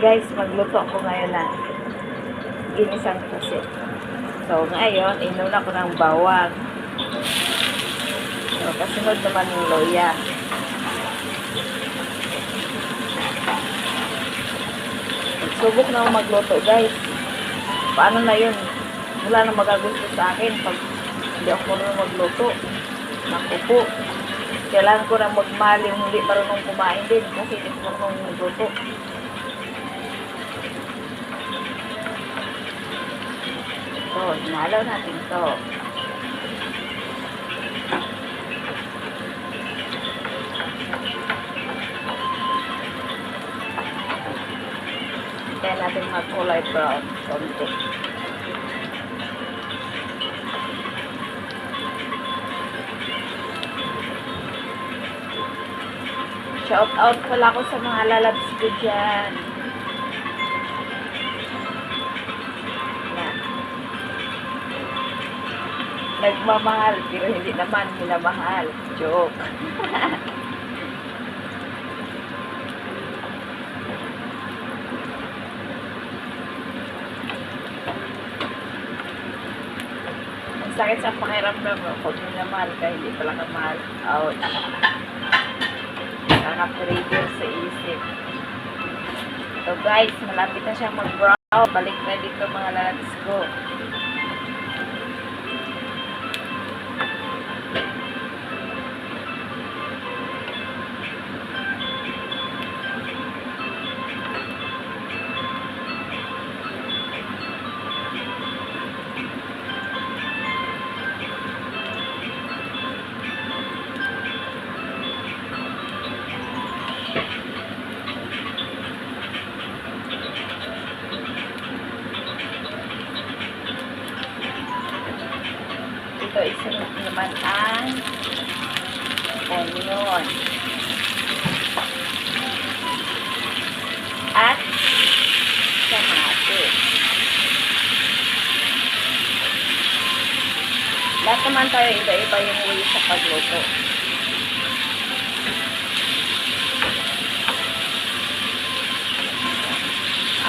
Guys, magluto ako ngayon na ginisang pusit. So, ngayon, inuna ko ng bawang. So, kasunod naman yung loya. Subok na ako magluto, guys. Paano na yun? Wala na magagusto sa akin pag hindi ako marunong magluto. Naku po. Kailangan ko na magmahal yung hindi marunong kumain din kasi hindi ko marunong magluto. So, hinalaw natin to. Kaya natin mag-kulay brown. Konti. Shout out pala ko sa mga lalabs ko dyan. Nagmamahal, pero hindi naman minamahal. Joke. Ang sakit sa pakiramdam mo, kung minamahal ka, hindi pala ka mahal. Ouch. Nakaka-trigger sa isip. So guys, malapit na siyang mag-brown. Balik na dito mga lalabs ko. Ito, isunod naman ang onion. At kamatis. Lahat naman tayo iba-iba yung way sa pagluto.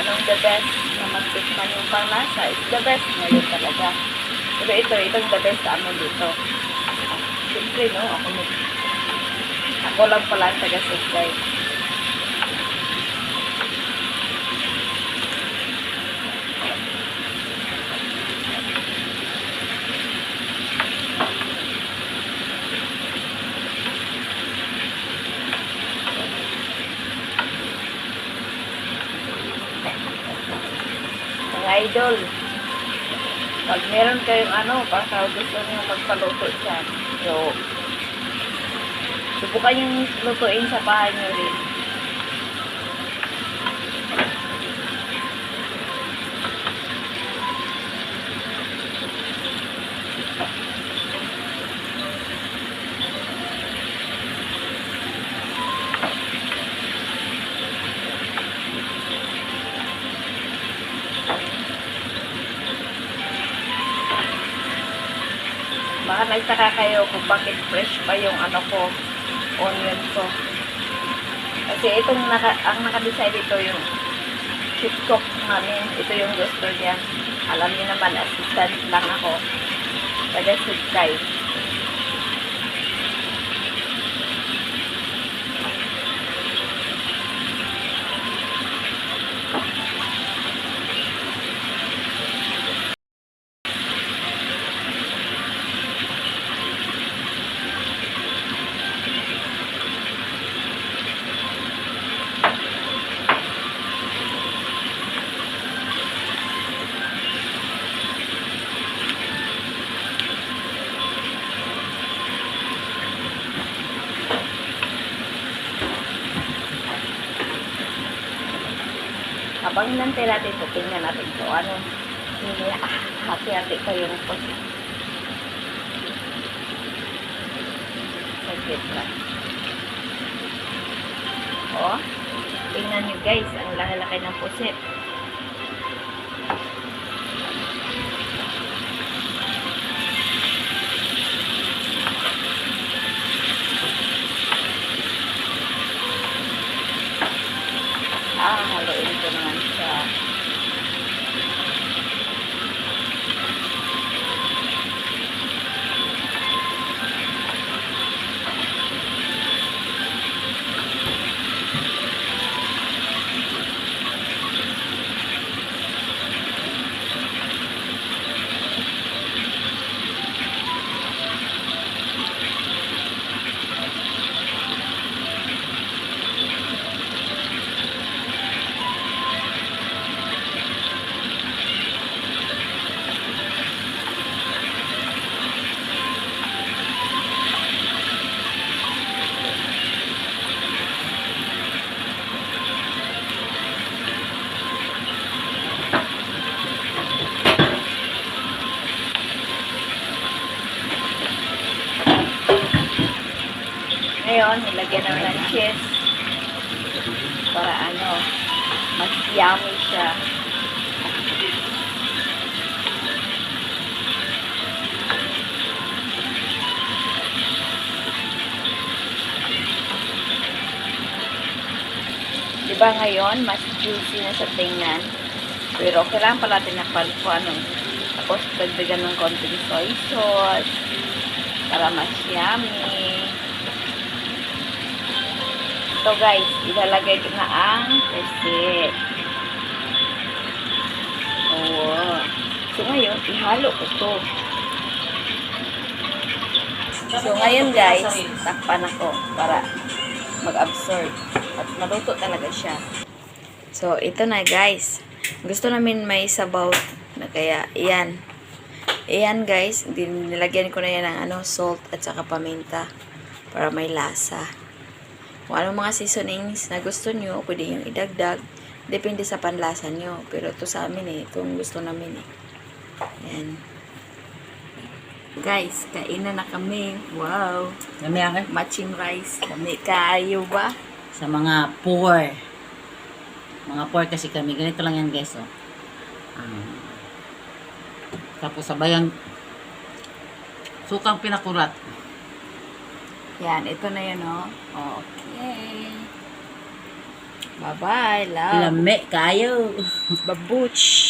Anong the best na magtikman yung panglasa? It's the best ngayon talaga. Pero itong the best sa amin dito. Siyempre, no? Ako lang pala ang taga-subscribe. Mga idol, pag meron kayong baka gusto nyo magpaluto dyan. So, subukan yung lutuin sa bahay nyo rin. Baka nagtaka kayo kung bakit fresh pa yung onion ko. Kasi ang naka-decide ito yung chip cook namin. Ito yung gusto niya. Alam niyo naman, assistant lang ako. Taga-subscribe. Habang hinantay natin ito, tingnan natin ito. Hati-hati ko yung pusit. Saglit lang. O, tingnan nyo guys, ang laki-laki ng pusit. haluin ko naman siya. Ngayon, nilagyan naman ng cheese para mas yummy siya. Diba ngayon, mas juicy na sa tingnan. Pero kailangan pala natin tapos dagdagan ng konting soy sauce para mas yummy. So guys, ilalagay ko na ang reset. Oo. So ngayon, ihalo ko to. So ngayon guys, takpan ako para mag-absorb. At maluto talaga siya. So ito na guys. Gusto namin may sabaw na kaya iyan. Iyan guys, nilagyan ko na yan ng salt at saka paminta para may lasa. Kung anong mga seasonings na gusto nyo, pwede nyo idagdag. Depende sa panlasa nyo. Pero ito sa amin itong gusto namin Yan. Guys, kainan na kami. Wow. Kami ako. Matching rice. Kami kayo ba? Sa mga poor. Mga poor kasi kami. Ganito lang yan guys. Oh. Tapos sabayan sukang pinakurat. Yan, ito na yun, Okay. Bye-bye, love. Lame kayo. Babuch.